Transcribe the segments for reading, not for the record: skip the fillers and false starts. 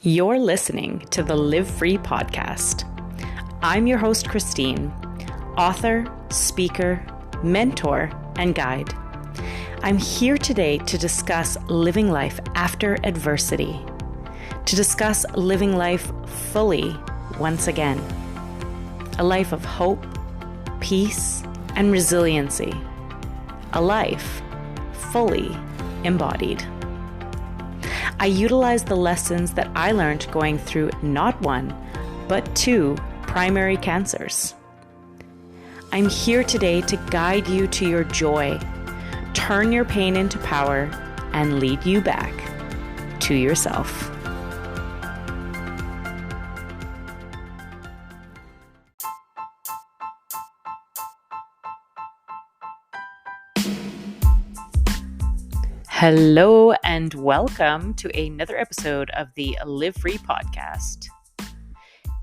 You're listening to the Live Free podcast. I'm your host, Christine, author, speaker, mentor, and guide. I'm here today to discuss living life after adversity, to discuss living life fully once again, a life of hope, peace, and resiliency, a life fully embodied. I utilize the lessons that I learned going through not one, but two primary cancers. I'm here today to guide you to your joy, turn your pain into power, and lead you back to yourself. Hello and welcome to another episode of the Live Free podcast.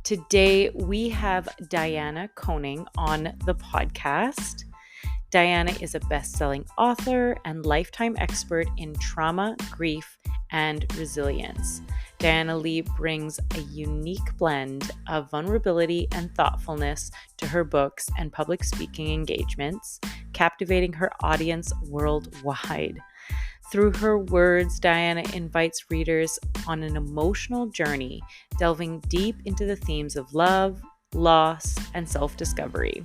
Today we have Dianna Koenning on the podcast. Dianna is a best-selling author and lifetime expert in trauma, grief, and resilience. Dianna Lee brings a unique blend of vulnerability and thoughtfulness to her books and public speaking engagements, captivating her audience worldwide. Through her words, Dianna invites readers on an emotional journey, delving deep into the themes of love, loss, and self-discovery.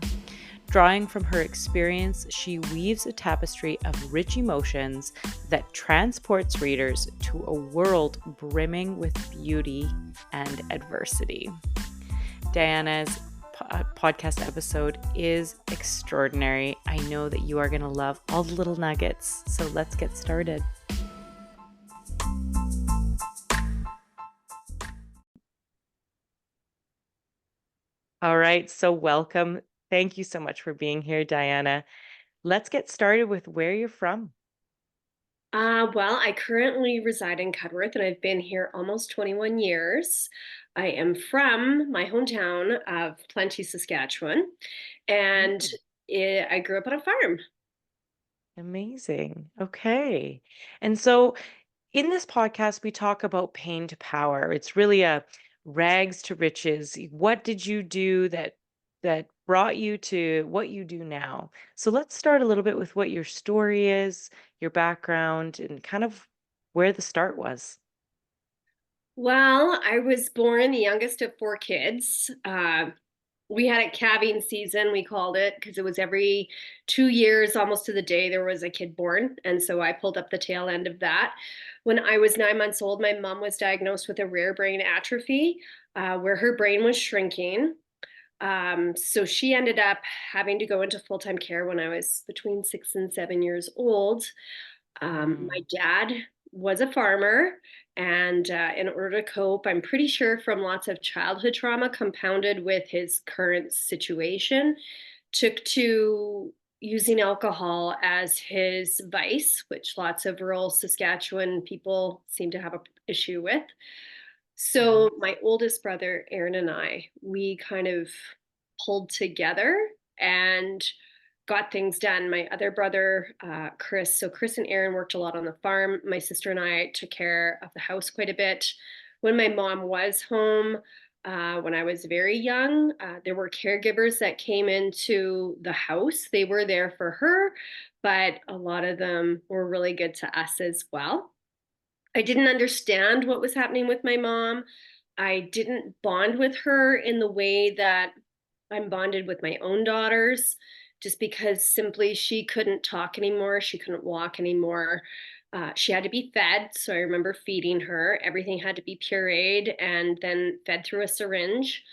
Drawing from her experience, she weaves a tapestry of rich emotions that transports readers to a world brimming with beauty and adversity. Dianna's podcast episode is extraordinary. I know that you are going to love all the little nuggets. So let's get started. All right. So welcome. Thank you so much for being here, Dianna. Let's get started with where you're from. Well, I currently reside in Cudworth and I've been here almost 21 years. I am from my hometown of Plenty, Saskatchewan, and I grew up on a farm. Amazing. Okay. And so in this podcast, we talk about pain to power. It's really a rags to riches. What did you do that brought you to what you do now? So let's start a little bit with what your story is, your background, and kind of where the start was. Well, I was born the youngest of four kids. We had a calving season, we called it, because it was every 2 years, almost to the day, there was a kid born. And so I pulled up the tail end of that. When I was 9 months old, my mom was diagnosed with a rare brain atrophy, where her brain was shrinking. So she ended up having to go into full-time care when I was between 6 and 7 years old. My dad was a farmer, and in order to cope, I'm pretty sure from lots of childhood trauma compounded with his current situation, took to using alcohol as his vice, which lots of rural Saskatchewan people seem to have an issue with. So my oldest brother, Aaron, and we kind of pulled together and got things done. My other brother, Chris, so Chris and Aaron worked a lot on the farm. My sister and I took care of the house quite a bit. When my mom was home, when I was very young, there were caregivers that came into the house. They were there for her, but a lot of them were really good to us as well. I didn't understand what was happening with my mom. I didn't bond with her in the way that I'm bonded with my own daughters, just because simply she couldn't talk anymore. She couldn't walk anymore. She had to be fed. So I remember feeding her. Everything had to be pureed and then fed through a syringe.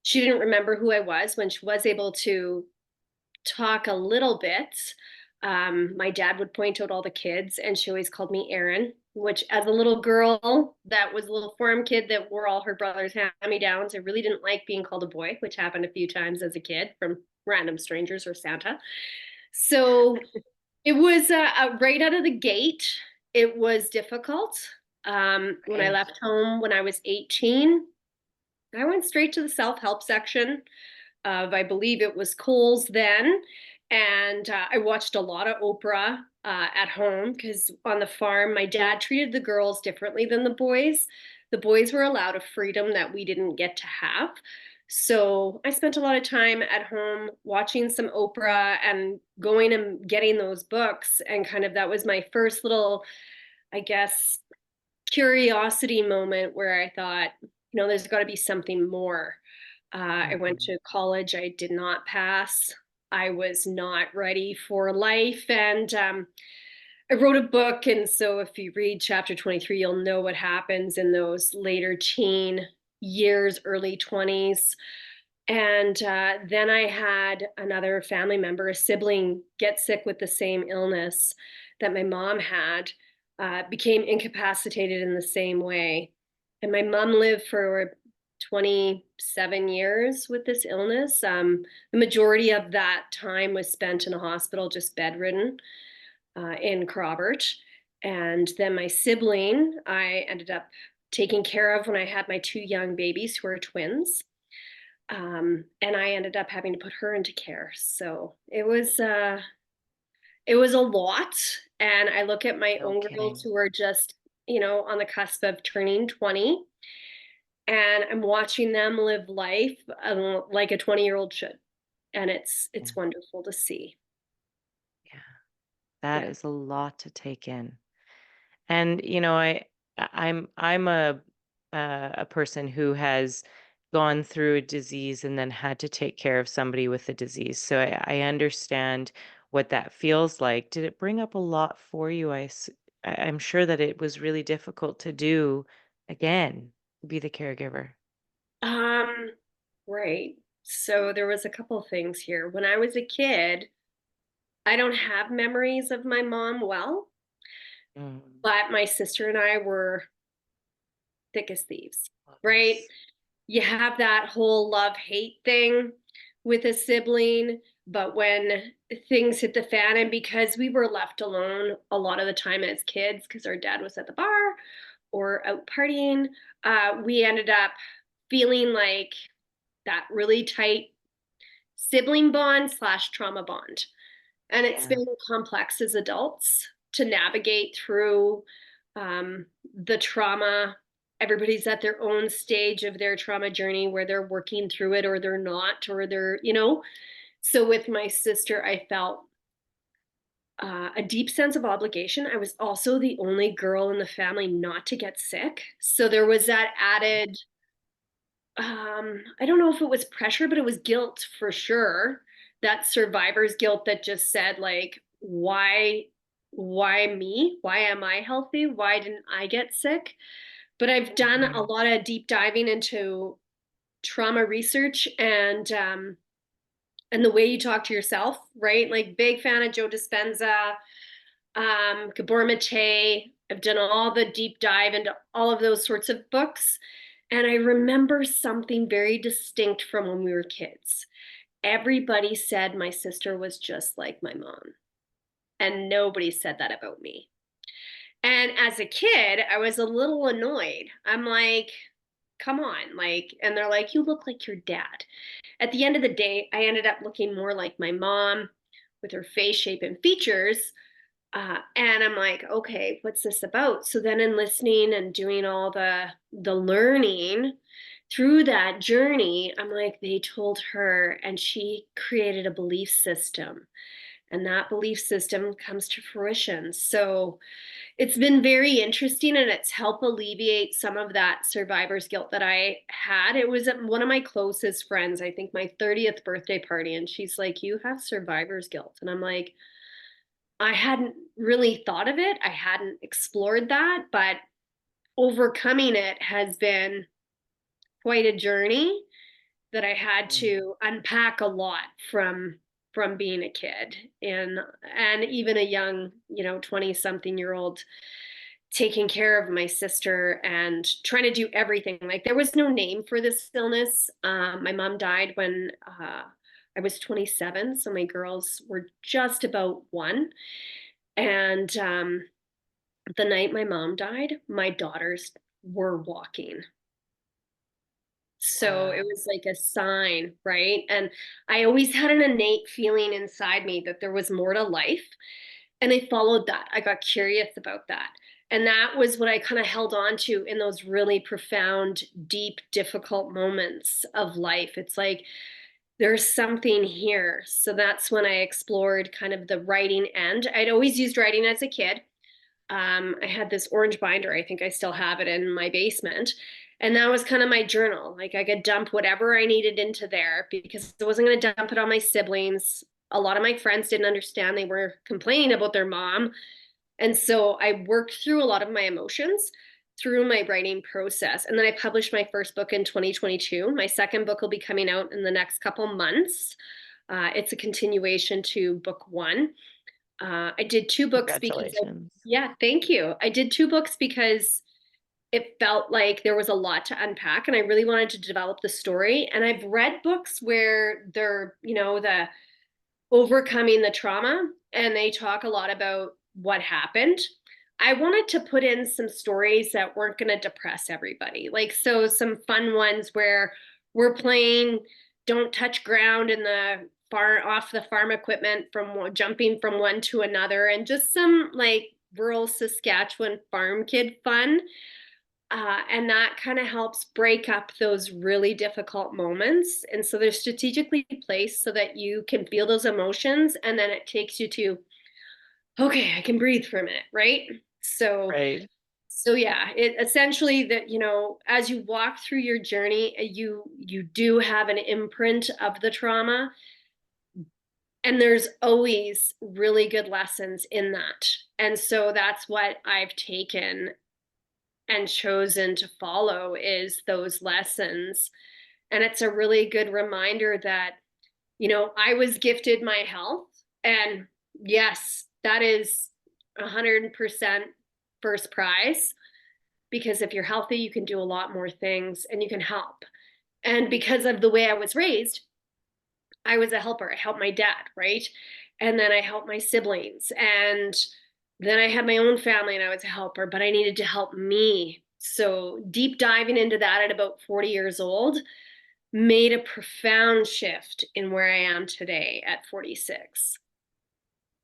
She didn't remember who I was. When she was able to talk a little bit, my dad would point out all the kids, and she always called me Aaron, which as a little girl that was a little farm kid that wore all her brother's hand-me-downs, I really didn't like being called a boy, which happened a few times as a kid from random strangers or Santa. So it was right out of the gate, it was difficult. When I left home when I was 18, I went straight to the self-help section of, I believe it was Kohl's then, And I watched a lot of Oprah at home because on the farm, my dad treated the girls differently than the boys. The boys were allowed a freedom that we didn't get to have. So I spent a lot of time at home watching some Oprah and going and getting those books. And kind of that was my first little, I guess, curiosity moment where I thought, there's got to be something more. I went Mhm. to college. I did not pass. I was not ready for life. And I wrote a book. And so if you read chapter 23, you'll know what happens in those later teen years, early 20s. And then I had another family member, a sibling, get sick with the same illness that my mom had, became incapacitated in the same way. And my mom lived for 27 years with this illness. The majority of that time was spent in a hospital, just bedridden in Crawbert. And then my sibling, I ended up taking care of when I had my two young babies who are twins. And I ended up having to put her into care. So it was a lot. And I look at my No own girls kidding. who are just, on the cusp of turning 20, and I'm watching them live life like a 20-year-old should. And Yeah. it's wonderful to see. Yeah. That Yeah. is a lot to take in. And I'm a person who has gone through a disease and then had to take care of somebody with the disease. So I understand what that feels like. Did it bring up a lot for you? I'm sure that it was really difficult to do again, to be the caregiver. Um, right. So there was a couple things here. When I was a kid, I don't have memories of my mom well, Mm. but my sister and I were thick as thieves, right? Close. You have that whole love hate thing with a sibling, but when things hit the fan, and because we were left alone a lot of the time as kids, because our dad was at the bar or out partying, we ended up feeling like that really tight sibling bond slash trauma bond. And it's Yeah. been complex as adults to navigate through the trauma. Everybody's at their own stage of their trauma journey where they're working through it or they're not, or they're. So with my sister, I felt a deep sense of obligation. I was also the only girl in the family not to get sick. So there was that added, I don't know if it was pressure, but it was guilt for sure. That survivor's guilt that just said, like, why me? Why am I healthy? Why didn't I get sick? But I've done a Mhm. lot of deep diving into trauma research and the way you talk to yourself, right? Like, big fan of Joe Dispenza, Gabor Mate. I've done all the deep dive into all of those sorts of books. And I remember something very distinct from when we were kids. Everybody said my sister was just like my mom, and nobody said that about me. And as a kid, I was a little annoyed. I'm like, come on, like, and they're like, you look like your dad. At the end of the day, I ended up looking more like my mom with her face shape and features. And I'm like, okay, what's this about? So then in listening and doing all the learning through that journey, I'm like, they told her and she created a belief system. And that belief system comes to fruition. So it's been very interesting and it's helped alleviate some of that survivor's guilt that I had. It was at one of my closest friends, I think my 30th birthday party, and she's like, you have survivor's guilt. And I'm like, I hadn't really thought of it. I hadn't explored that, but overcoming it has been quite a journey that I had Mm. to unpack a lot from being a kid and even a young, 20 something year old taking care of my sister and trying to do everything. Like, there was no name for this illness. My mom died when I was 27, so my girls were just about one. And the night my mom died, my daughters were walking. So it Wow. was like a sign, right? And I always had an innate feeling inside me that there was more to life. And I followed that. I got curious about that. And that was what I kind of held on to in those really profound, deep, difficult moments of life. It's like, there's something here. So that's when I explored kind of the writing end. I'd always used writing as a kid. I had this orange binder. I think I still have it in my basement. And that was kind of my journal. Like I could dump whatever I needed into there because I wasn't going to dump it on my siblings. A lot of my friends didn't understand. They were complaining about their mom. And so I worked through a lot of my emotions through my writing process. And then I published my first book in 2022. My second book will be coming out in the next couple months. It's a continuation to book one. I did two books because Congratulations. yeah, thank you. I did two books because it felt like there was a lot to unpack and I really wanted to develop the story. And I've read books where they're, the overcoming the trauma and they talk a lot about what happened. I wanted to put in some stories that weren't going to depress everybody. Like, so some fun ones where we're playing don't touch ground in the far off the farm equipment from jumping from one to another and just some like rural Saskatchewan farm kid fun. And that kind of helps break up those really difficult moments. And so they're strategically placed so that you can feel those emotions and then it takes you to, okay, I can breathe for a minute, right? So Right. so yeah, it essentially that, as you walk through your journey, you do have an imprint of the trauma and there's always really good lessons in that. And so that's what I've taken and chosen to follow is those lessons. And it's a really good reminder that, I was gifted my health. And yes, that is 100% first prize because if you're healthy, you can do a lot more things and you can help. And because of the way I was raised, I was a helper. I helped my dad, right? And then I helped my siblings. And then I had my own family and I was a helper, but I needed to help me. So deep diving into that at about 40 years old made a profound shift in where I am today at 46.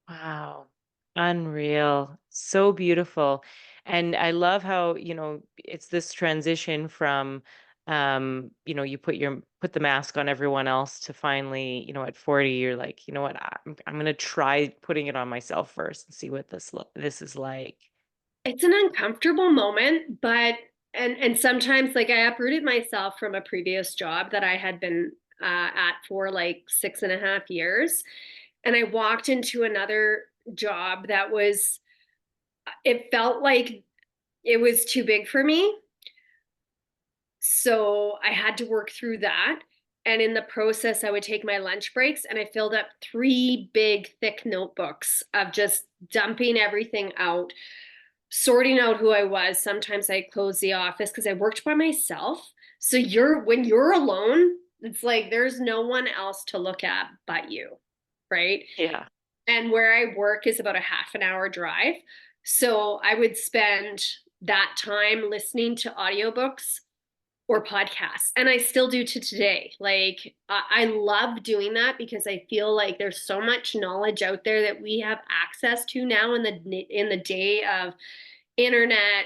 Wow. Unreal. So beautiful. And I love how, it's this transition from you put the mask on everyone else to finally, at 40, you're like, you know what, I'm gonna try putting it on myself first and see what this is like. It's an uncomfortable moment, but and sometimes like I uprooted myself from a previous job that I had been at for like 6.5 years. And I walked into another job that was, it felt like it was too big for me. So I had to work through that. And in the process, I would take my lunch breaks and I filled up three big, thick notebooks of just dumping everything out, sorting out who I was. Sometimes I closed the office because I worked by myself. So when you're alone, it's like there's no one else to look at but you, right? Yeah. And where I work is about a half an hour drive. So I would spend that time listening to audiobooks or podcasts. And I still do to today. Like I love doing that because I feel like there's so much knowledge out there that we have access to now in the day of internet,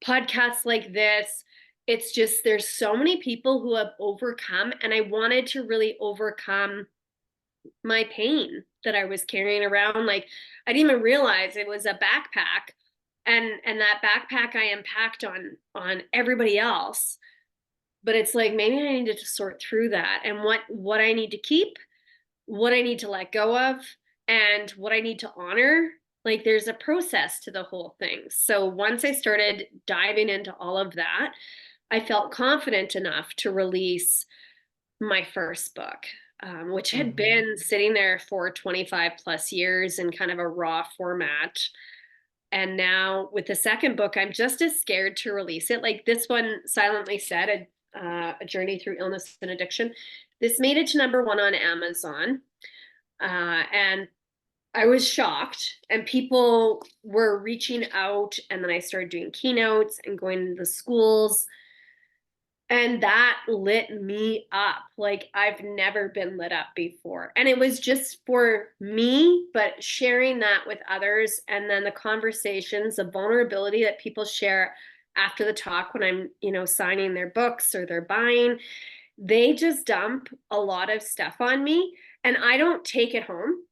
podcasts like this. It's just there's so many people who have overcome and I wanted to really overcome my pain that I was carrying around. Like I didn't even realize it was a backpack and that backpack I impacted on everybody else. But it's like maybe I needed to sort through that and what I need to keep, what I need to let go of, and what I need to honor. Like there's a process to the whole thing. So once I started diving into all of that, I felt confident enough to release my first book, which had Hmm. been sitting there for 25 plus years in kind of a raw format. And now with the second book, I'm just as scared to release it. Like this one, Silently Said, a journey through illness and addiction. This made it to number one on Amazon. And I was shocked, and people were reaching out. And then I started doing keynotes and going to the schools. And that lit me up like I've never been lit up before. And it was just for me, but sharing that with others, and then the conversations, the vulnerability that people share after the talk when I'm, signing their books or they're buying, they just dump a lot of stuff on me. And I don't take it home.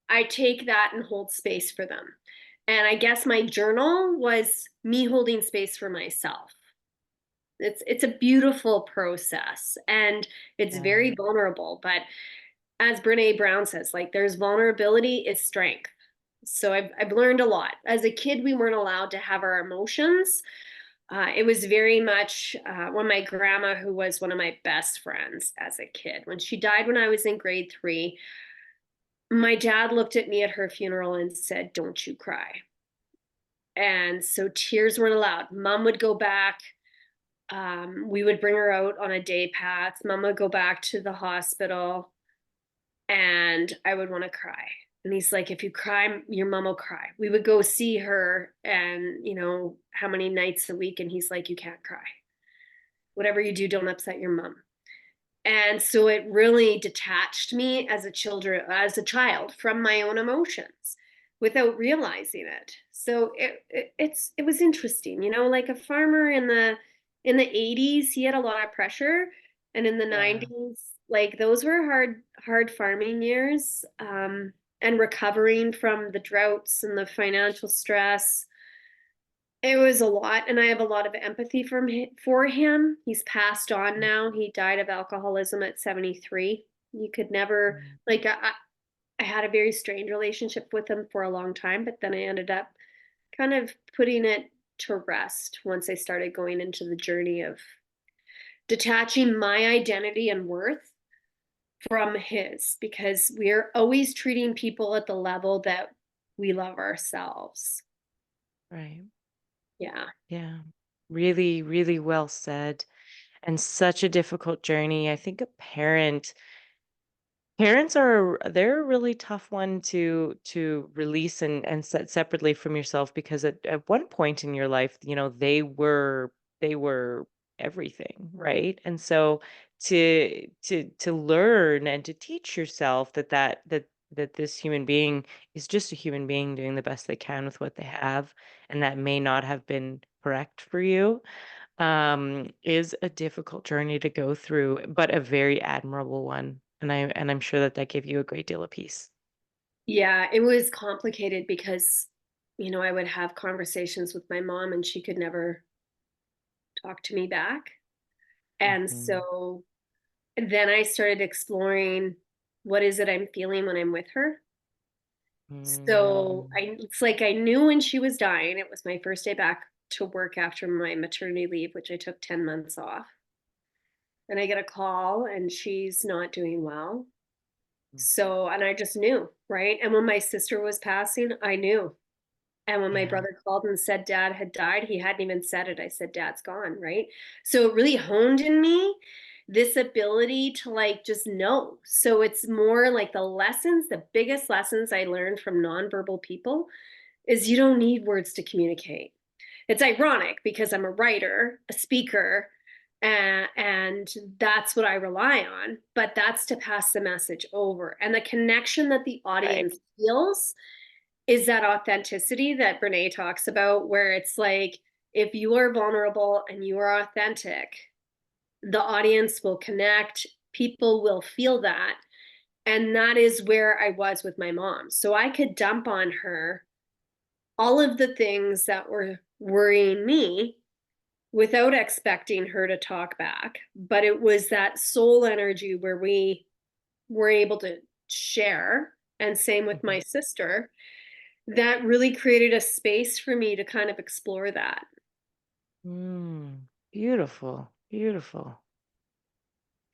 I take that and hold space for them. And I guess my journal was me holding space for myself. It's a beautiful process, and it's Yeah. very vulnerable, but as Brene Brown says, like, there's vulnerability is strength. So I've learned a lot. As a kid, we weren't allowed to have our emotions. It was very much when my grandma, who was one of my best friends as a kid, when she died when I was in grade 3, my dad looked at me at her funeral and said, "Don't you cry." And so tears weren't allowed. Mom would go back. We would bring her out on a day path. Mom would go back to the hospital, and I would want to cry. And he's like, "If you cry, your mom will cry." We would go see her, and how many nights a week, and he's like, "You can't cry. Whatever you do, don't upset your mom." And so it really detached me as a child from my own emotions without realizing it. So it was interesting, like a farmer in the 80s, he had a lot of pressure, and in the Yeah. 90s, like those were hard farming years, and recovering from the droughts and the financial stress. It was a lot, and I have a lot of empathy for him. He's passed on now. He died of alcoholism at 73. You could never, Mm. like, I had a very strained relationship with him for a long time, but then I ended up kind of putting it to rest once I started going into the journey of detaching my identity and worth from his, because we're always treating people at the level that we love ourselves. Right. Yeah. Yeah. Really, really well said. And such a difficult journey. I think parents are they're a really tough one to release and set separately from yourself, because at one point in your life, they were everything, right? And so to learn and to teach yourself that this human being is just a human being doing the best they can with what they have, and that may not have been correct for you, is a difficult journey to go through, but a very admirable one. And I'm sure that that gave you a great deal of peace. Yeah, it was complicated because, I would have conversations with my mom and she could never talk to me back. And Mhm. so then I started exploring, what is it I'm feeling when I'm with her? So Mm, it's like I knew when she was dying. It was my first day back to work after my maternity leave, which I took 10 months off. And I get a call and she's not doing well. mm, So, and I just knew, right? And when my sister was passing, I knew. And when my yeah, brother called and said dad had died, he hadn't even said it. I said, "Dad's gone," right? So it really honed in me this ability to like just know. So it's more like the biggest lessons I learned from nonverbal people is you don't need words to communicate. It's ironic because I'm a writer, a speaker, and that's what I rely on, but that's to pass the message over. And the connection that the right. audience feels is that authenticity that Brene talks about, where it's like, if you are vulnerable and you are authentic, the audience will connect, people will feel that. And that is where I was with my mom. So I could dump on her all of the things that were worrying me without expecting her to talk back. But it was that soul energy where we were able to share, and same with my Mhm. sister, that really created a space for me to kind of explore that. Beautiful, beautiful.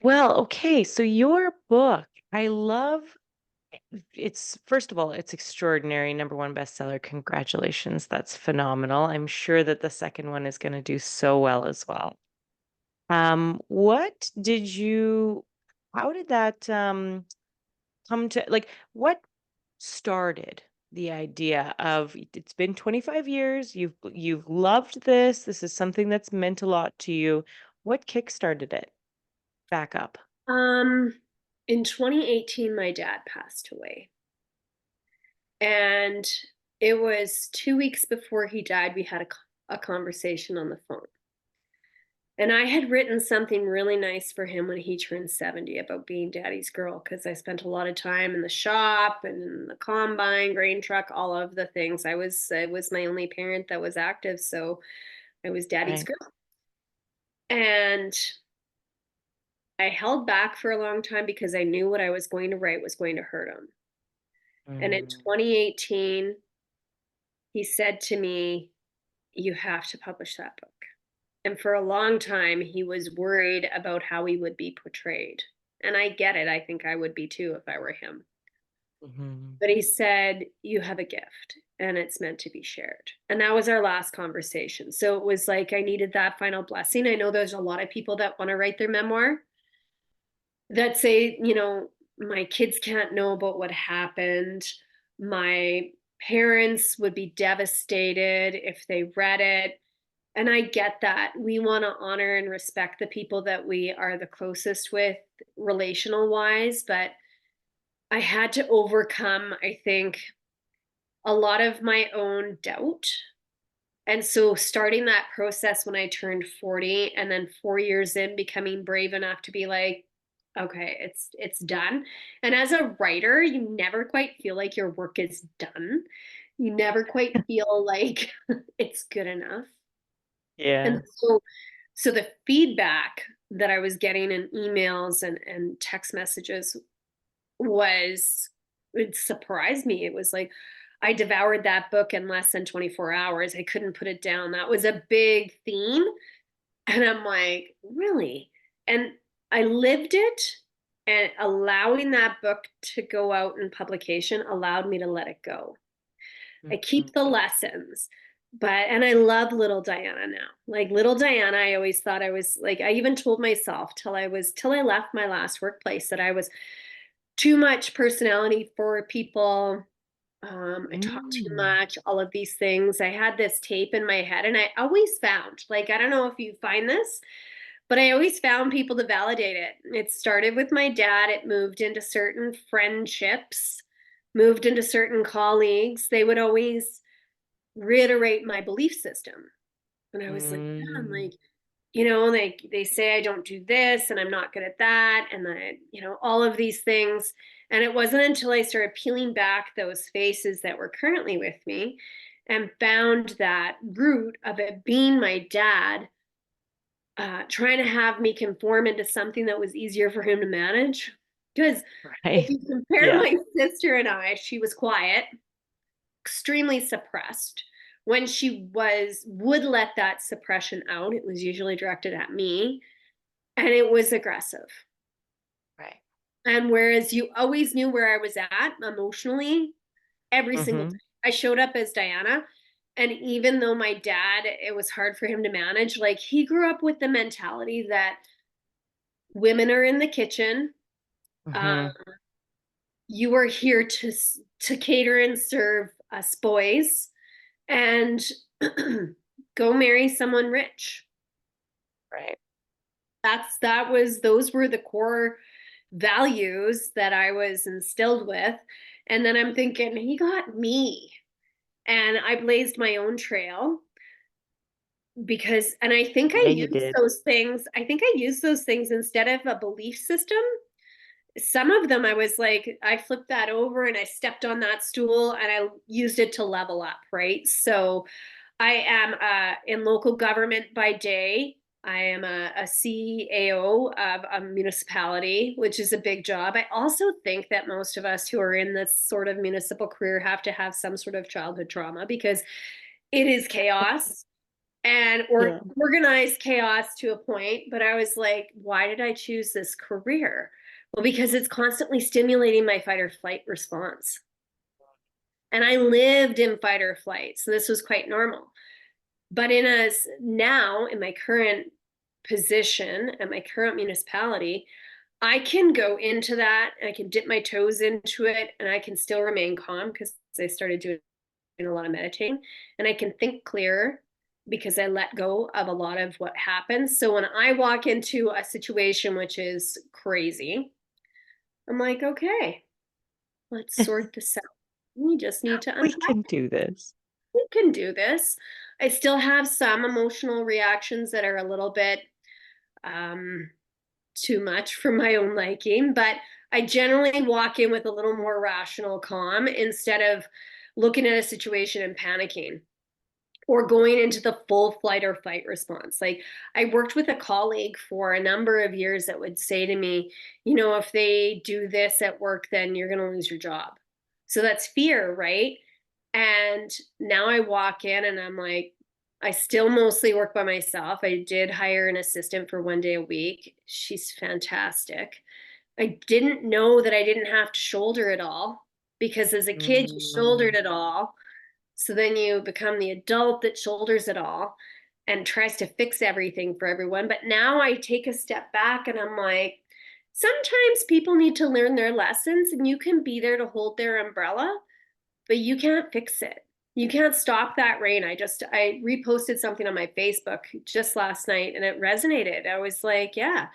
Well, okay, so your book, I love it's first of all, it's extraordinary. Number one bestseller. Congratulations. That's phenomenal. I'm sure that the second one is going to do so well as well. What did you, how did that come to, like, what started the idea of it's been 25 years, you've loved this is something that's meant a lot to you. What kickstarted it back up? Um, in 2018, my dad passed away. And it was 2 weeks before he died, we had a conversation on the phone. And I had written something really nice for him when he turned 70 about being daddy's girl, because I spent a lot of time in the shop and in the combine, grain truck, all of the things. I was my only parent that was active, so I was daddy's Right. girl. And I held back for a long time because I knew what I was going to write was going to hurt him. And in Mm, 2018, he said to me, "You have to publish that book." And for a long time, he was worried about how he would be portrayed. And I get it. I think I would be too if I were him. mhm. But he said, "You have a gift and it's meant to be shared." And that was our last conversation. So it was like I needed that final blessing. I know there's a lot of people that want to write their memoir that say, my kids can't know about what happened. My parents would be devastated if they read it. And I get that. We want to honor and respect the people that we are the closest with, relational wise, but I had to overcome, I think, a lot of my own doubt. And so starting that process when I turned 40 and then 4 years in becoming brave enough to be like, okay, it's done. And as a writer, you never quite feel like your work is done. You never quite feel like it's good enough. Yeah. And so the feedback that I was getting in emails and text messages was, it surprised me. It was like I devoured that book in less than 24 hours. I couldn't put it down. That was a big theme. And I'm like, really? And I lived it, and allowing that book to go out in publication allowed me to let it go. I Mhm. keep the lessons, and I love little Dianna now. Like little Dianna, I always thought I was like, I even told myself till I left my last workplace that I was too much personality for people. I talk too Mm. much, all of these things. I had this tape in my head, and I always found, like, I don't know if you find this, but I always found people to validate it. It started with my dad, it moved into certain friendships, moved into certain colleagues. They would always reiterate my belief system. And I was like, yeah, I'm Mm. like, they say I don't do this and I'm not good at that. And then, all of these things. And it wasn't until I started peeling back those faces that were currently with me and found that root of it being my dad, trying to have me conform into something that was easier for him to manage. Because if Right. you compare Yeah. my sister and I, she was quiet, extremely suppressed. When she would let that suppression out, it was usually directed at me, and it was aggressive. Right. And whereas you always knew where I was at emotionally every single day, Mhm. I showed up as Dianna. And even though my dad, it was hard for him to manage, like he grew up with the mentality that women are in the kitchen. Uh, Mhm. you are here to cater and serve us boys, and go marry someone rich. Right. Those were the core values that I was instilled with. And then I'm thinking, he got me. And I blazed my own trail because, and I think I Yeah, you used did. those things. I think I used those things instead of a belief system. Some of them I was like, I flipped that over and I stepped on that stool and I used it to level up, right? So I am in local government by day. I am a CEO of a municipality, which is a big job. I also think that most of us who are in this sort of municipal career have to have some sort of childhood trauma because it is chaos and or Yeah. organized chaos to a point. But I was like, why did I choose this career? Well, because it's constantly stimulating my fight or flight response. And I lived in fight or flight. So this was quite normal. But now in my current position at my current municipality, I can go into that, I can dip my toes into it, and I can still remain calm because I started doing a lot of meditating, and I can think clearer because I let go of a lot of what happens. So when I walk into a situation which is crazy, I'm like, okay, let's sort this out. We just need to We unpack. can do this. We can do this. I still have some emotional reactions that are a little bit um, too much for my own liking, but I generally walk in with a little more rational calm instead of looking at a situation and panicking or going into the full flight or fight response. Like I worked with a colleague for a number of years that would say to me, if they do this at work, then you're going to lose your job. So that's fear, right? And now I walk in and I'm like, I still mostly work by myself. I did hire an assistant for 1 day a week. She's fantastic. I didn't know that I didn't have to shoulder it all because as a kid, you shouldered Mm, it all. So then you become the adult that shoulders it all and tries to fix everything for everyone. But now I take a step back and I'm like, sometimes people need to learn their lessons and you can be there to hold their umbrella, but you can't fix it. You can't stop that rain. I reposted something on my Facebook just last night and it resonated. I was like, yeah,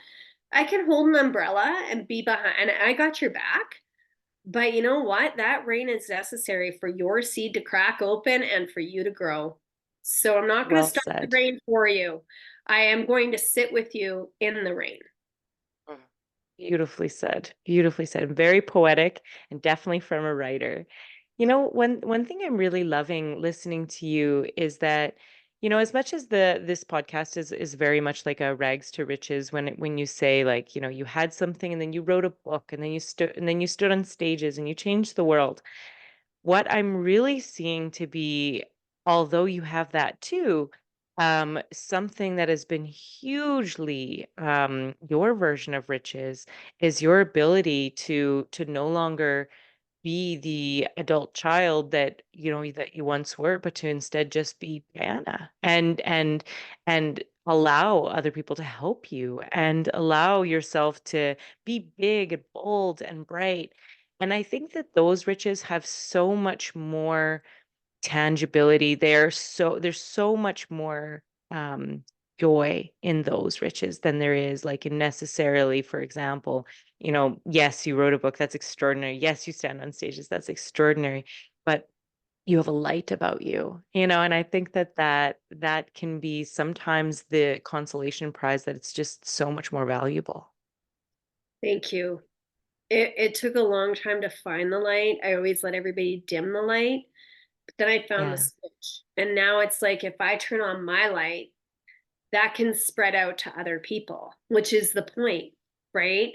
I can hold an umbrella and be behind and I got your back. But you know what? That rain is necessary for your seed to crack open and for you to grow. So I'm not going to well stop the said. rain for you. I am going to sit with you in the rain. Mm. Beautifully said. Beautifully said. Very poetic and definitely from a writer. One thing I'm really loving listening to you is that, as much as this podcast is very much like a rags to riches when you say like, you had something and then you wrote a book and then you stood on stages and you changed the world. What I'm really seeing to be, although you have that too, something that has been hugely your version of riches is your ability to no longer be the adult child that you once were, but to instead just be Diana and allow other people to help you and allow yourself to be big and bold and bright. And I think that those riches have so much more tangibility. There's so much more um joy in those riches than there is like in necessarily, for example, yes, you wrote a book, that's extraordinary. Yes, you stand on stages, that's extraordinary. But you have a light about you, and I think that can be sometimes the consolation prize, that it's just so much more valuable. Thank you. It took a long time to find the light. I always let everybody dim the light, but then I found the Yeah. switch. And now it's like if I turn on my light, that can spread out to other people, which is the point, right?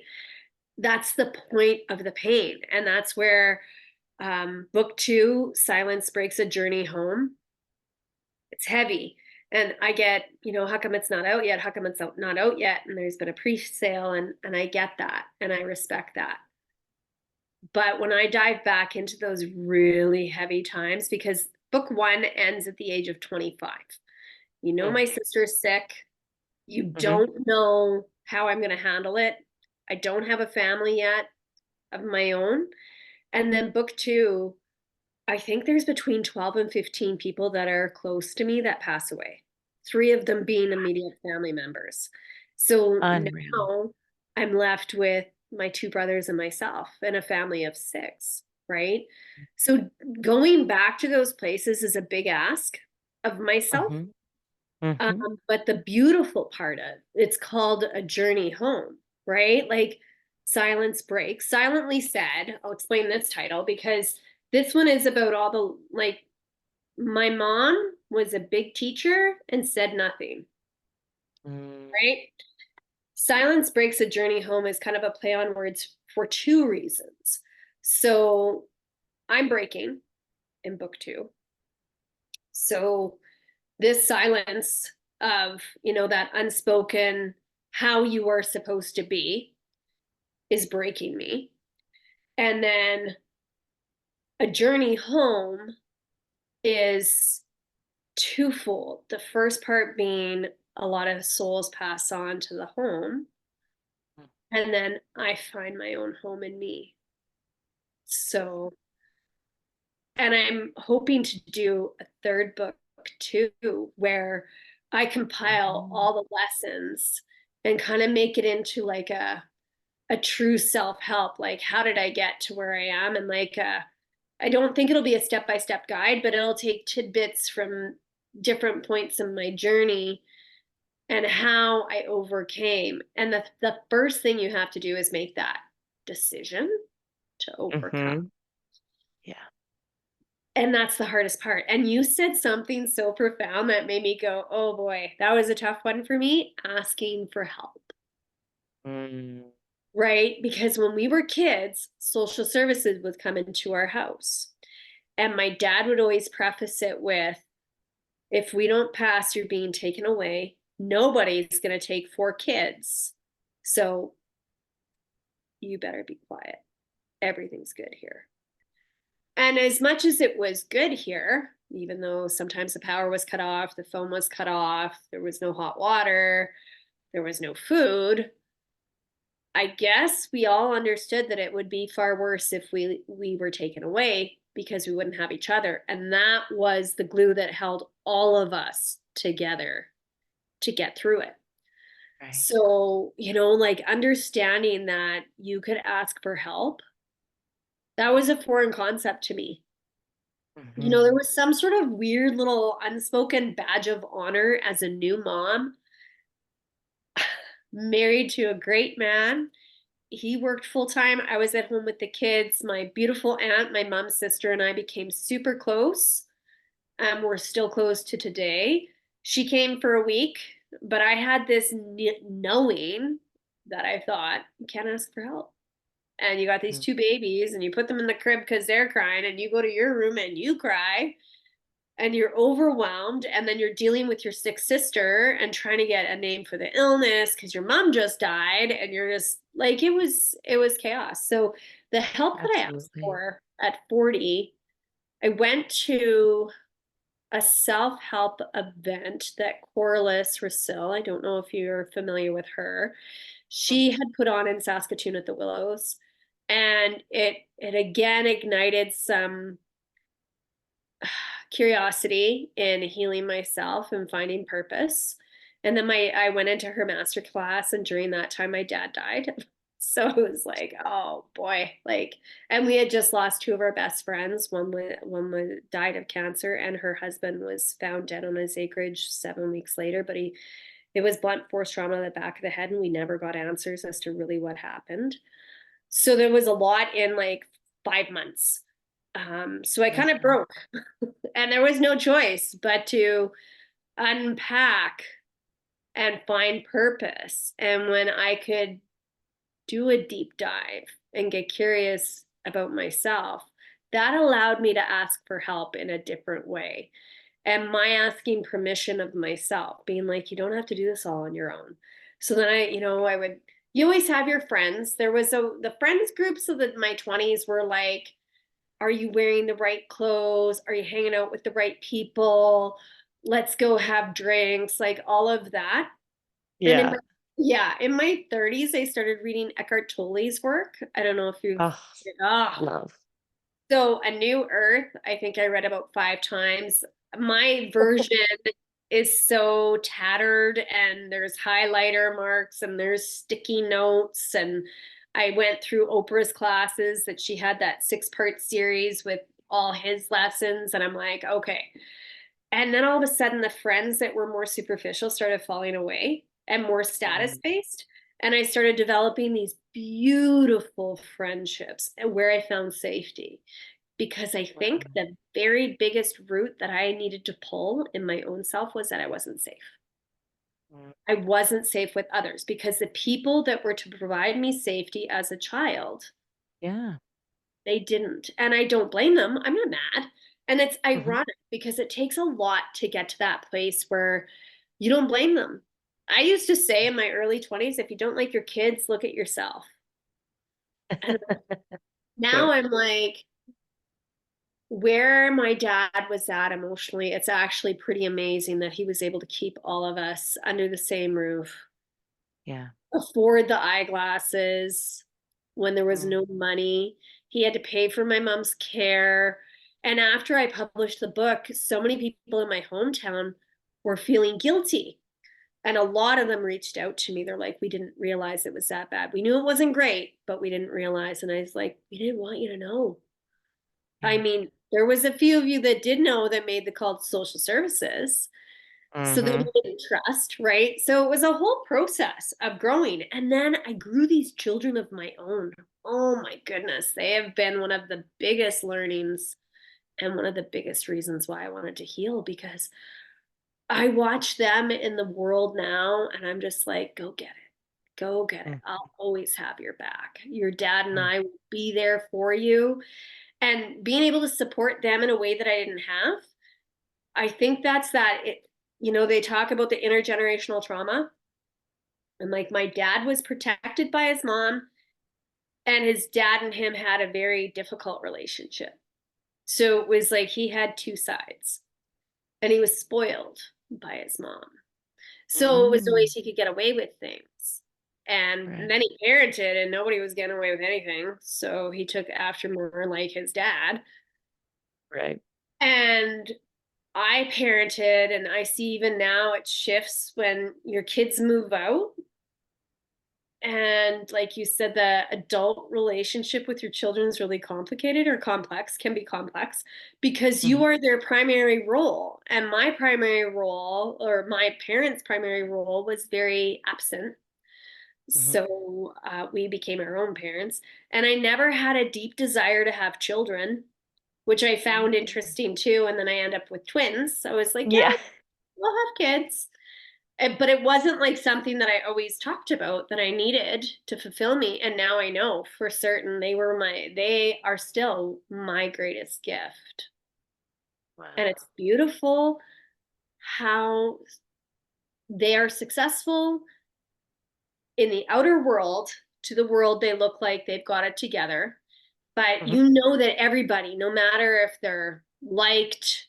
That's the point of the pain. And that's where book two, Silence Breaks a Journey Home, it's heavy. And I get, how come it's not out yet? How come it's not out yet? And there's been a pre-sale and I get that and I respect that. But when I dive back into those really heavy times, because book one ends at the age of 25. Mm. My sister's sick. You Hmm. don't know how I'm going to handle it. I don't have a family yet of my own. And then book two, I think there's between 12 and 15 people that are close to me that pass away, three of them being immediate family members. So Unreal. now I'm left with my two brothers and myself and a family of six, right? So going back to those places is a big ask of myself. Hmm. Hmm. But the beautiful part of it's called a journey home, right? Like Silence Breaks, Silently Said. I'll explain this title because this one is about all the like my mom was a big teacher and said nothing, Mm. right? Silence Breaks a Journey Home is kind of a play on words for two reasons. So I'm breaking in book two. So this silence of, that unspoken how you are supposed to be is breaking me. And then a journey home is twofold. The first part being a lot of souls pass on to the home, and then I find my own home in me. So, and I'm hoping to do a third book too, where I compile Mhm. all the lessons and kind of make it into like a true self-help. Like, how did I get to where I am? And like, I don't think it'll be a step-by-step guide, but it'll take tidbits from different points in my journey and how I overcame. And the first thing you have to do is make that decision to overcome. Mhm. Yeah. And that's the hardest part. And you said something so profound that made me go, oh boy, that was a tough one for me, asking for help. Mm. Right? Because when we were kids, social services would come into our house. And my dad would always preface it with, if we don't pass, you're being taken away. Nobody's going to take 4 kids. So you better be quiet. Everything's good here. And as much as it was good here, even though sometimes the power was cut off, the phone was cut off, there was no hot water, there was no food, I guess we all understood that it would be far worse if we were taken away because we wouldn't have each other. And that was the glue that held all of us together to get through it. Right. So, like understanding that you could ask for help, that was a foreign concept to me. There Mhm. was some sort of weird little unspoken badge of honor as a new mom, married to a great man. He worked full time. I was at home with the kids. My beautiful aunt, my mom's sister, and I became super close. We're still close to today. She came for a week, but I had this knowing that I thought, you can't ask for help. And you got these Mm. 2 babies, and you put them in the crib because they're crying, and you go to your room and you cry and you're overwhelmed, and then you're dealing with your sick sister and trying to get a name for the illness because your mom just died, and you're just like, it was chaos. So the help that I asked Absolutely. for at 40, I went to a self-help event that Corliss Rosil, I don't know if you're familiar with her, she had put on in Saskatoon at the Willows, and it again ignited some curiosity in healing myself and finding purpose. And then I went into her master class, and during that time my dad died. So it was like, oh boy, like, and we had just lost 2 of our best friends. One died of cancer, and her husband was found dead on his acreage 7 weeks later. But it was blunt force trauma to the back of the head, and we never got answers as to really what happened. So there was a lot in like 5 months. So I kind of Mhm. broke, and there was no choice but to unpack and find purpose. And when I could do a deep dive and get curious about myself, that allowed me to ask for help in a different way. And my asking permission of myself, being like, you don't have to do this all on your own. So then I would, you always have your friends. There was the friends groups of my 20s were like, are you wearing the right clothes? Are you hanging out with the right people? Let's go have drinks, like all of that. And Yeah. in my 30s, I started reading Eckhart Tolle's work. I don't know if you've, Oh, oh, love. so A New Earth, I think I read about 5 times. My version is so tattered, and there's highlighter marks and there's sticky notes. And I went through Oprah's classes that she had, that 6-part series with all his lessons. And I'm like, okay. And then all of a sudden, the friends that were more superficial started falling away and more status Mm. based. And I started developing these beautiful friendships where I found safety, because I think Wow. the very biggest root that I needed to pull in my own self was that I wasn't safe. Mm. I wasn't safe with others because the people that were to provide me safety as a child, Yeah. they didn't. And I don't blame them. I'm not mad. And it's Mhm. ironic because it takes a lot to get to that place where you don't blame them. I used to say in my early 20s, if you don't like your kids, look at yourself. And now True. I'm like, where my dad was at emotionally, it's actually pretty amazing that he was able to keep all of us under the same roof, Yeah. afford the eyeglasses when there was Mm. no money. He had to pay for my mom's care. And after I published the book, so many people in my hometown were feeling guilty. And a lot of them reached out to me. They're like, we didn't realize it was that bad. We knew it wasn't great, but we didn't realize. And I was like, we didn't want you to know. I Yeah. mean, there was a few of you that did know that made the call to social services. So they Mm-hmm. didn't trust, right? So it was a whole process of growing. And then I grew these children of my own. Oh my goodness. They have been one of the biggest learnings and one of the biggest reasons why I wanted to heal, because I watch them in the world now and I'm just like, go get it. Go get it. I'll always have your back. Your dad and Mm-hmm. I will be there for you. And being able to support them in a way that I didn't have, I think that's that. They talk about the intergenerational trauma. And like my dad was protected by his mom, and his dad and him had a very difficult relationship. So it was like he had two sides, and he was spoiled by his mom. So it was the ways Mm. he could get away with things. And Right. then he parented, and nobody was getting away with anything. So he took after more like his dad. Right. And I parented, and I see even now it shifts when your kids move out. And like you said, the adult relationship with your children is really complicated or complex, can be complex, because Mm-hmm. you are their primary role. And my primary role, or my parents' primary role, was very absent. Mm-hmm. So we became our own parents. And I never had a deep desire to have children, which I found interesting too. And then I end up with twins. So I was like, yeah, Yeah. we'll have kids. But it wasn't like something that I always talked about that I needed to fulfill me. And now I know for certain they are still my greatest gift. And Wow. it's beautiful how they are successful in the outer world. To the world, they look like they've got it together. But Mm-hmm. you know that everybody, no matter if they're liked,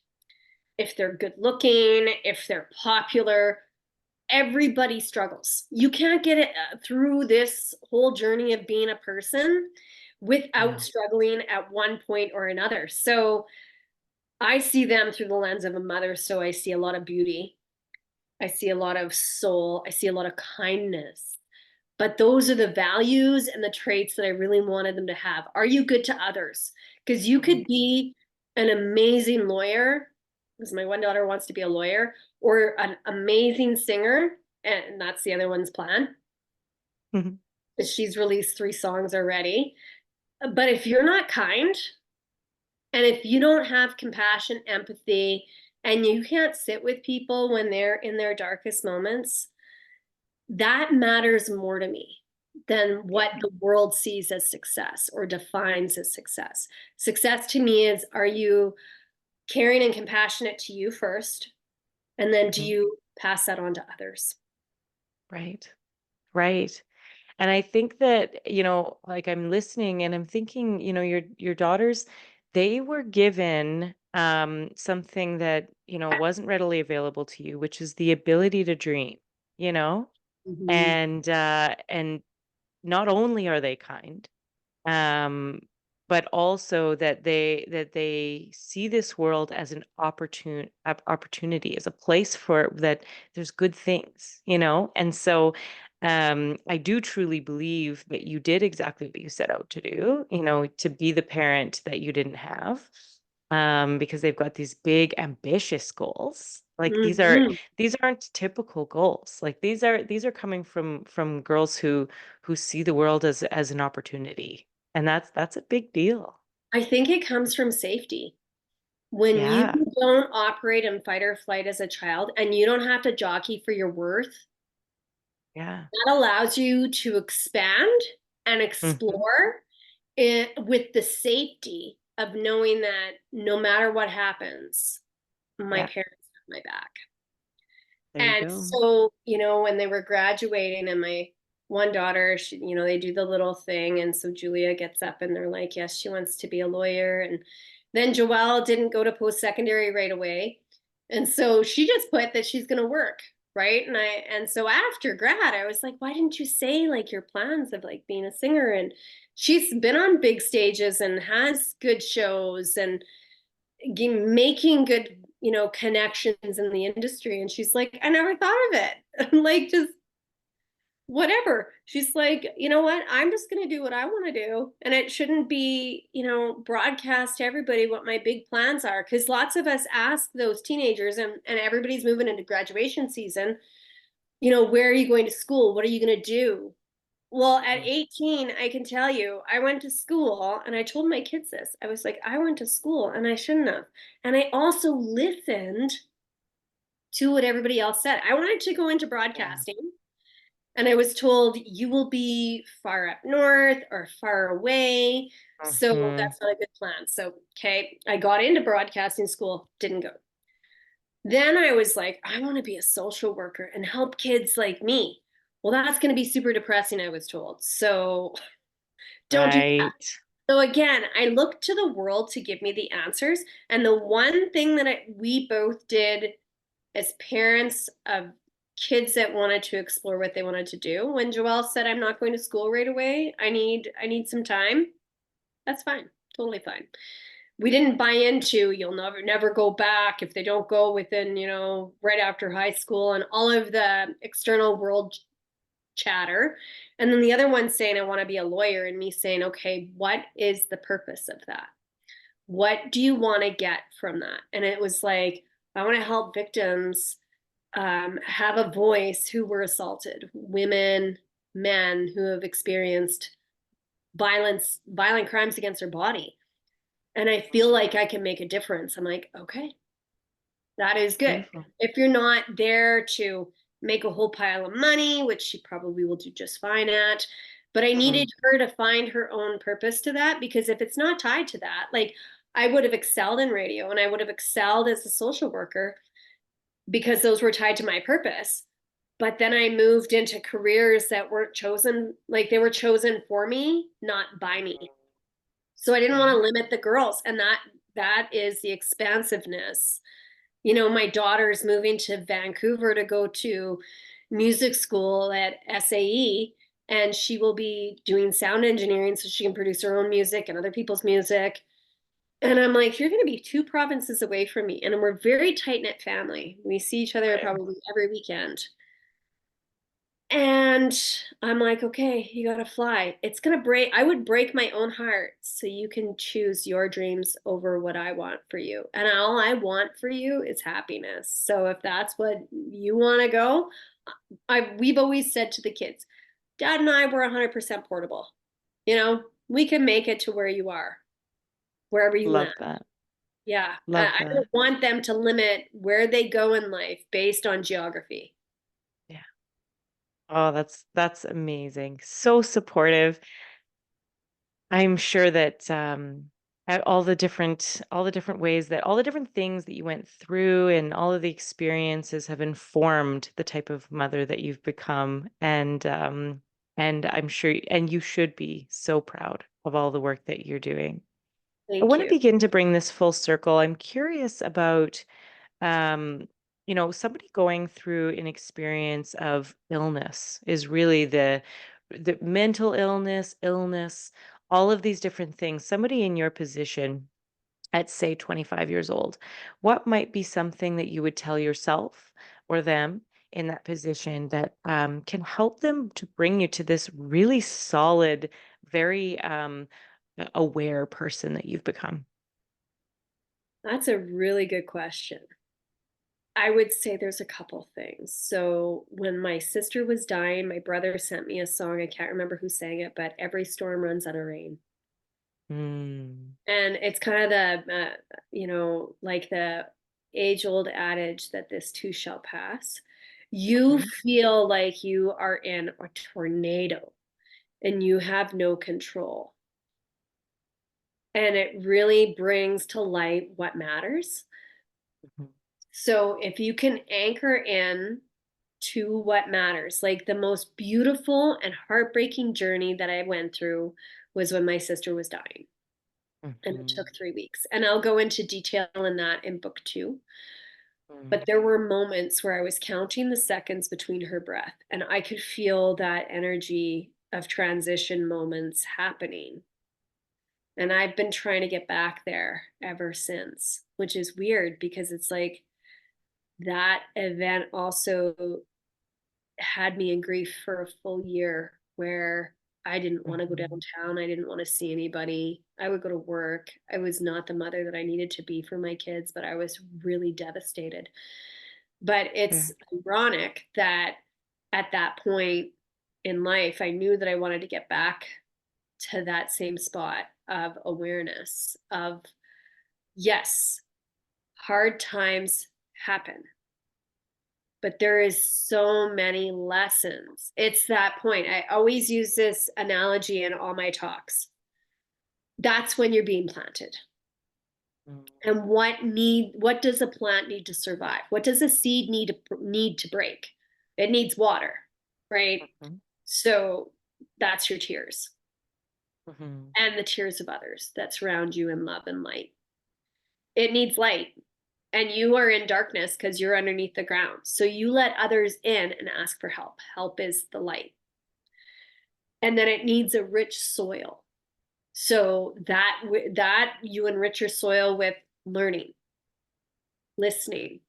if they're good looking, if they're popular, everybody struggles. You can't get it through this whole journey of being a person without Yeah. struggling at one point or another. So I see them through the lens of a mother. So I see a lot of beauty. I see a lot of soul. I see a lot of kindness. But those are the values and the traits that I really wanted them to have. Are you good to others? Because you Mm-hmm. could be an amazing lawyer, because my one daughter wants to be a lawyer, or an amazing singer, and that's the other one's plan. Mm-hmm. She's released 3 songs already. But if you're not kind, and if you don't have compassion, empathy, and you can't sit with people when they're in their darkest moments, that matters more to me than what Yeah. the world sees as success or defines as success. Success to me is, are you caring and compassionate to you first? And then do Mm-hmm. you pass that on to others? Right. Right. And I think that, like I'm listening and I'm thinking, your daughters, they were given something that, wasn't readily available to you, which is the ability to dream, you know? Mm-hmm. And not only are they kind, um, but also that they see this world as an opportunity, as a place for that there's good things, and so I do truly believe that you did exactly what you set out to do, to be the parent that you didn't have, because they've got these big ambitious goals. Like Mm-hmm. these aren't typical goals. Like these are coming from girls who see the world as an opportunity. And that's a big deal. I think it comes from safety. When you Yeah. don't operate in fight or flight as a child and you don't have to jockey for your worth, Yeah. that allows you to expand and Hmm. explore with the safety of knowing that no matter what happens, my Yeah. parents have my back. There you And go. so, when they were graduating, and my one daughter, they do the little thing. And so Julia gets up and they're like, yes, she wants to be a lawyer. And then Joelle didn't go to post secondary right away. And so she just put that she's going to work. Right. And so after grad, I was like, why didn't you say like your plans of like being a singer? And she's been on big stages and has good shows. And making good, connections in the industry. And she's like, I never thought of it. I'm like, just whatever. She's like, you know what? I'm just going to do what I want to do. And it shouldn't be, broadcast to everybody what my big plans are. Cause lots of us ask those teenagers, and everybody's moving into graduation season, where are you going to school? What are you going to do? Well, at 18, I can tell you, I went to school, and I told my kids this. I was like, I went to school and I shouldn't have. And I also listened to what everybody else said. I wanted to go into Yeah. broadcasting, and I was told you will be far up north or far away. So Mhm. that's not a good plan. So, okay, I got into broadcasting school, didn't go. Then I was like, I want to be a social worker and help kids like me. Well, that's going to be super depressing, I was told. So don't do that. Right. So again, I looked to the world to give me the answers. And the one thing that we both did as parents of kids that wanted to explore what they wanted to do, when Joelle said, I'm not going to school right away, I need some time, that's fine. Totally fine. We didn't buy into you'll never go back if they don't go within, right after high school, and all of the external world chatter. And then the other one saying, I want to be a lawyer, and me saying, okay, what is the purpose of that? What do you want to get from that? And it was like, I want to help victims have a voice who were assaulted, women, men who have experienced violent crimes against their body. And I feel like I can make a difference. I'm like, okay, that is good. Beautiful. If you're not there to make a whole pile of money, which she probably will do just fine at, but I needed Mhm. her to find her own purpose to that, because if it's not tied to that, like I would have excelled in radio and I would have excelled as a social worker because those were tied to my purpose. But then I moved into careers that weren't chosen, like they were chosen for me, not by me. So I didn't want to Right. limit the girls. And that is the expansiveness. My daughter's moving to Vancouver to go to music school at SAE, and she will be doing sound engineering so she can produce her own music and other people's music. And I'm like, you're going to be 2 provinces away from me. And we're a very tight knit family. We see each other Right. probably every weekend. And I'm like, okay, you got to fly. It's going to break. I would break my own heart so you can choose your dreams over what I want for you. And all I want for you is happiness. So if that's what you want to go, we've always said to the kids, Dad and I were 100% portable. We can make it to where you are, wherever you Love land. that. Yeah. Love I that. don't want them to limit where they go in life based on geography. Yeah. Oh, that's amazing. So supportive. I'm sure that at all the different ways that all the different things that you went through and all of the experiences have informed the type of mother that you've become. And I'm sure and you should be so proud of all the work that you're doing. I Thank want to you. begin to bring this full circle. I'm curious about um, somebody going through an experience of illness is really the mental illness, all of these different things. Somebody in your position at say 25 years old, what might be something that you would tell yourself or them in that position that can help them to bring you to this really solid, very aware person that you've become? That's a really good question. I would say there's a couple things. So when my sister was dying, my brother sent me a song. I can't remember who sang it, but every storm runs out of rain. Mm. And it's kind of like the age old adage that this too shall pass. You Mhm. feel like you are in a tornado and you have no control. And it really brings to light what matters. Mhm. So if you can anchor in to what matters, like the most beautiful and heartbreaking journey that I went through was when my sister was dying. And it took Mhm. 3 weeks. And I'll go into detail in that in book 2. But Mm. there were moments where I was counting the seconds between her breath, and I could feel that energy of transition moments happening. And I've been trying to get back there ever since, which is weird because it's like that event also had me in grief for a full year where I didn't want to go Mhm. downtown. I didn't want to see anybody. I would go to work. I was not the mother that I needed to be for my kids, but I was really devastated. But it's Fair. ironic that at that point in life, I knew that I wanted to get back to that same spot of awareness of, yes, hard times happen, but there is so many lessons. It's that point. I always use this analogy in all my talks. That's when you're being planted. Mm. And what does a plant need to survive? What does a seed need to break? It needs water, right? Mhm. So that's your tears Mhm. and the tears of others that surround you in love and light. It needs light, and you are in darkness because you're underneath the ground. So you let others in and ask for help. Help is the light. And then it needs a rich soil. So that you enrich your soil with learning, listening,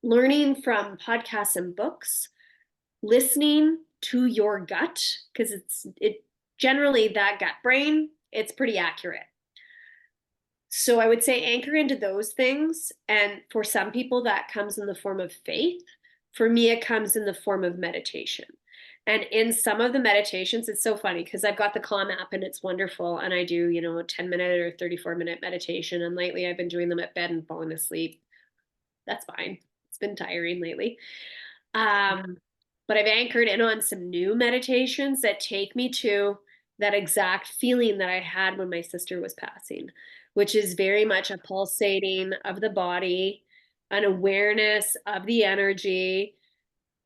learning from podcasts and books, listening to your gut, because it generally that gut brain, it's pretty accurate. So I would say anchor into those things. And for some people, that comes in the form of faith. For me, it comes in the form of meditation. And in some of the meditations, it's so funny because I've got the Calm app and it's wonderful. And I do, a 10-minute or 34-minute meditation. And lately I've been doing them at bed and falling asleep. That's fine. It's been tiring lately. Um, but I've anchored in on some new meditations that take me to that exact feeling that I had when my sister was passing, which is very much a pulsating of the body, an awareness of the energy,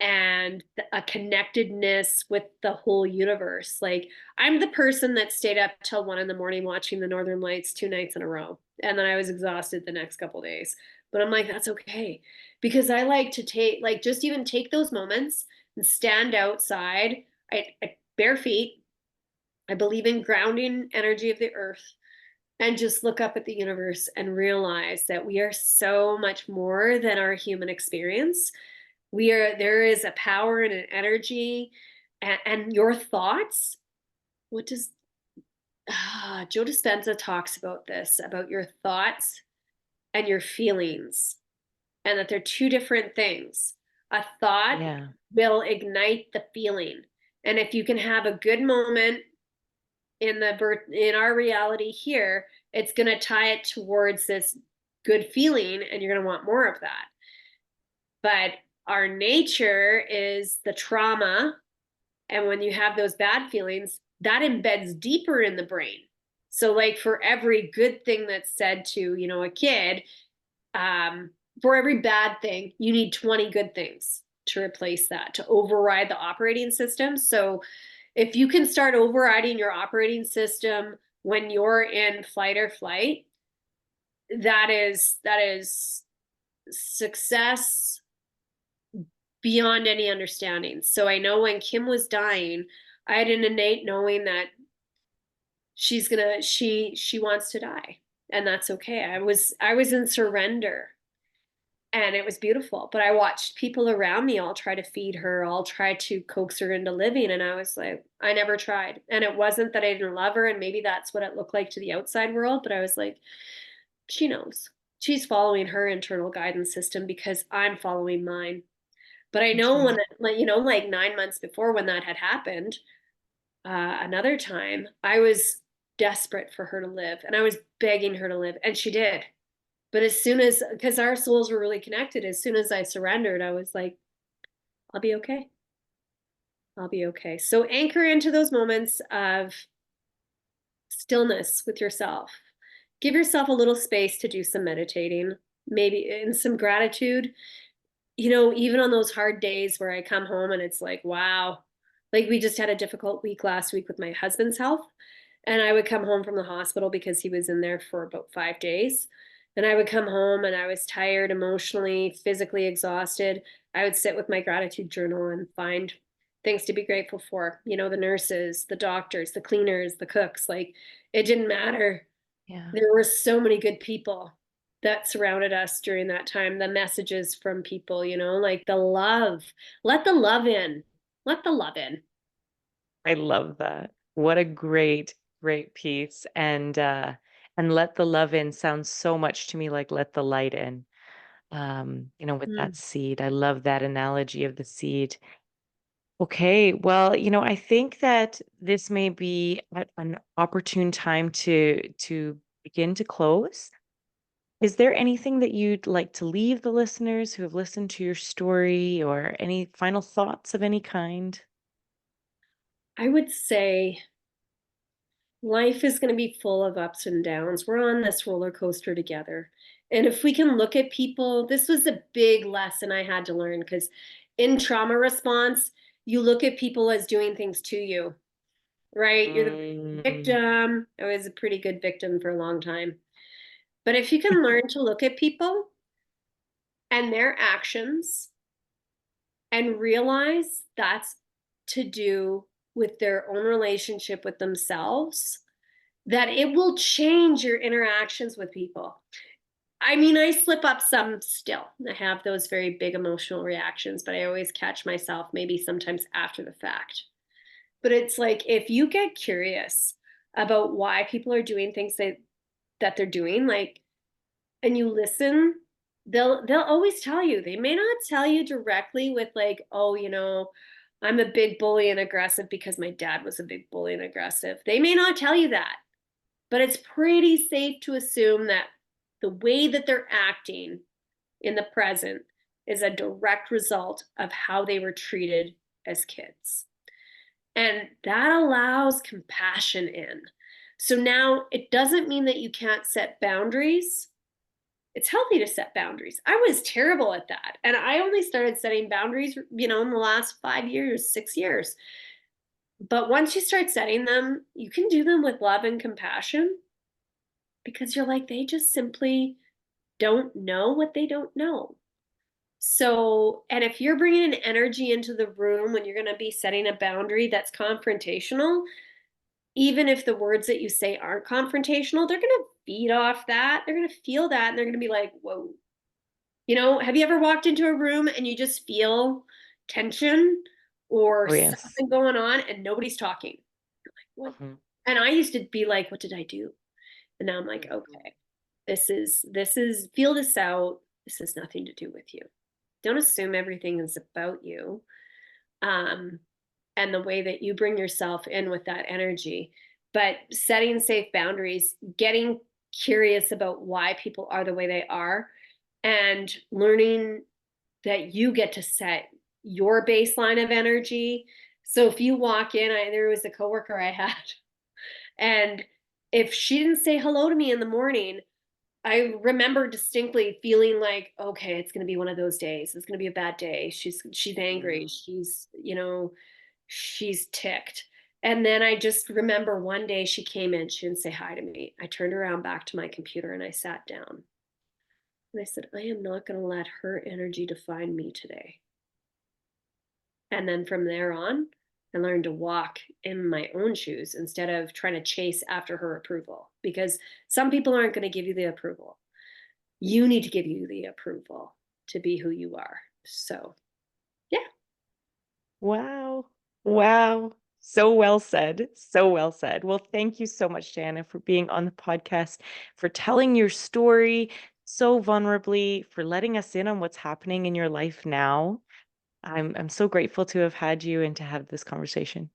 and a connectedness with the whole universe. Like, I'm the person that stayed up till 1 in the morning watching the Northern Lights 2 nights in a row. And then I was exhausted the next couple days. But I'm like, that's okay. Because I like to just even take those moments and stand outside. I bare feet. I believe in grounding energy of the earth and just look up at the universe and realize that we are so much more than our human experience. There is a power and an energy, and your thoughts. What does Joe Dispenza talks about this, about your thoughts and your feelings, and that they're two different things. A thought Yeah. will ignite the feeling, and if you can have a good moment in our reality here, it's going to tie it towards this good feeling, and you're going to want more of that. But our nature is the trauma. And when you have those bad feelings, that embeds deeper in the brain. So, like, for every good thing that's said to, a kid, um, for every bad thing, you need 20 good things to replace that, to override the operating system. So, if you can start overriding your operating system when you're in fight or flight, that is success beyond any understanding. So I know when Kim was dying, I had an innate knowing that she wants to die, and that's okay. I was in surrender, and it was beautiful. But I watched people around me all try to feed her, all try to coax her into living, and I was like, I never tried. And it wasn't that I didn't love her, and maybe that's what it looked like to the outside world, but I was like, she knows. She's following her internal guidance system because I'm following mine. But I That's know right. like 9 months before when that had happened, another time, I was desperate for her to live and I was begging her to live, and she did. But as soon as, because our souls were really connected, as soon as I surrendered, I was like, I'll be okay. I'll be okay. So anchor into those moments of stillness with yourself. Give yourself a little space to do some meditating, maybe in some gratitude. Even on those hard days where I come home and it's like, wow, like we just had a difficult week last week with my husband's health. And I would come home from the hospital because he was in there for about 5 days. And I would come home and I was tired, emotionally, physically exhausted. I would sit with my gratitude journal and find things to be grateful for. You know, the nurses, the doctors, the cleaners, the cooks, like it didn't matter. Yeah. There were so many good people that surrounded us during that time. The messages from people, you know, like the love. Let the love in. Let the love in. I love that. What a great, great piece. And let the love in sounds so much to me like let the light in. With that Mm. seed. I love that analogy of the seed. Okay, well, I think that this may be an opportune time to begin to close. Is there anything that you'd like to leave the listeners who have listened to your story or any final thoughts of any kind? I would say life is going to be full of ups and downs. We're on this roller coaster together. And if we can look at people, this was a big lesson I had to learn because in trauma response, you look at people as doing things to you, right? You're the Mm. victim. I was a pretty good victim for a long time. But if you can learn to look at people and their actions and realize that's to do with their own relationship with themselves, that it will change your interactions with people. I mean, I slip up some still. I have those very big emotional reactions, but I always catch myself maybe sometimes after the fact. But it's like if you get curious about why people are doing things that they're doing, like, and you listen, they'll always tell you. They may not tell you directly with like, oh, you know, I'm a big bully and aggressive because my dad was a big bully and aggressive. They may not tell you that, but it's pretty safe to assume that the way that they're acting in the present is a direct result of how they were treated as kids. And that allows compassion in. So now it doesn't mean that you can't set boundaries. It's healthy to set boundaries. I was terrible at that. And I only started setting boundaries, you know, in the last 5 years, 6 years. But once you start setting them, you can do them with love and compassion because you're like, they just simply don't know what they don't know. So, and if you're bringing an energy into the room when you're going to be setting a boundary that's confrontational, even if the words that you say aren't confrontational, they're going to feed off that. They're going to feel that and they're going to be like, whoa. You know, have you ever walked into a room and you just feel tension or Oh, yes. something going on and nobody's talking? What? Mhm, And I used to be like, what did I do? And now I'm like, mhm. okay, this is feel this out. This has nothing to do with you. Don't assume everything is about you. Um, and the way that you bring yourself in with that energy. But setting safe boundaries, getting curious about why people are the way they are, and learning that you get to set your baseline of energy. So if you walk in, there was a coworker I had, and if she didn't say hello to me in the morning, I remember distinctly feeling like, okay, it's going to be one of those days. It's going to be a bad day. She's angry. Mm. She's, you know, she's ticked. And then I just remember one day she came in, she didn't say hi to me. I turned around back to my computer and I sat down. And I said, I am not going to let her energy define me today. And then from there on, I learned to walk in my own shoes instead of trying to chase after her approval because some people aren't going to give you the approval. You need to give you the approval to be who you are. So, yeah, Wow. Wow. So well said. So well said. Well, thank you so much, Jana, for being on the podcast, for telling your story so vulnerably, for letting us in on what's happening in your life now. I'm so grateful to have had you and to have this conversation.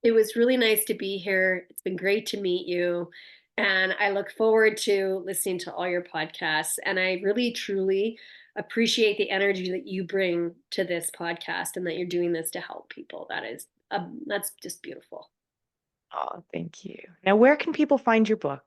it was really nice to be here. It's been great to meet you. And I look forward to listening to all your podcasts. And I really, truly appreciate the energy that you bring to this podcast and that you're doing this to help people. That's just beautiful. Oh, thank you. Now, where can people find your book?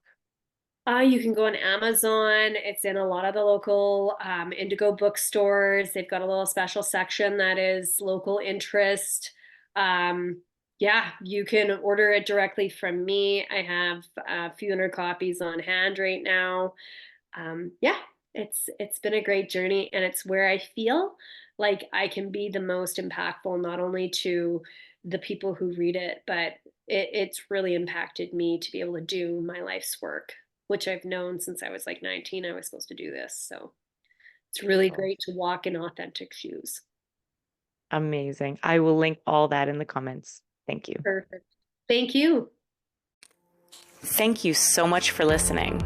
You can go on Amazon. It's in a lot of the local Indigo bookstores. They've got a little special section that is local interest. Um, yeah, you can order it directly from me. I have a few hundred copies on hand right now. Yeah, It's been a great journey, and it's where I feel like I can be the most impactful, not only to the people who read it, but it's really impacted me to be able to do my life's work, which I've known since I was like 19 I was supposed to do this. So it's really Beautiful. great to walk in authentic shoes. Amazing. I will link all that in the comments. Thank you. Perfect. Thank you. Thank you so much for listening.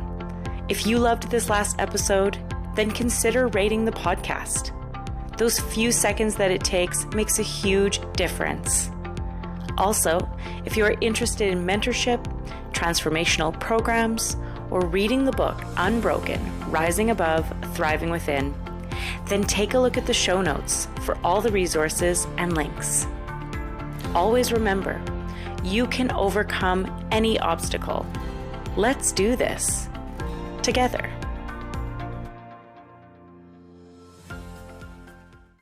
If you loved this last episode, then consider rating the podcast. Those few seconds that it takes makes a huge difference. Also, if you are interested in mentorship, transformational programs, or reading the book Unbroken, Rising Above, Thriving Within, then take a look at the show notes for all the resources and links. Always remember, you can overcome any obstacle. Let's do this together.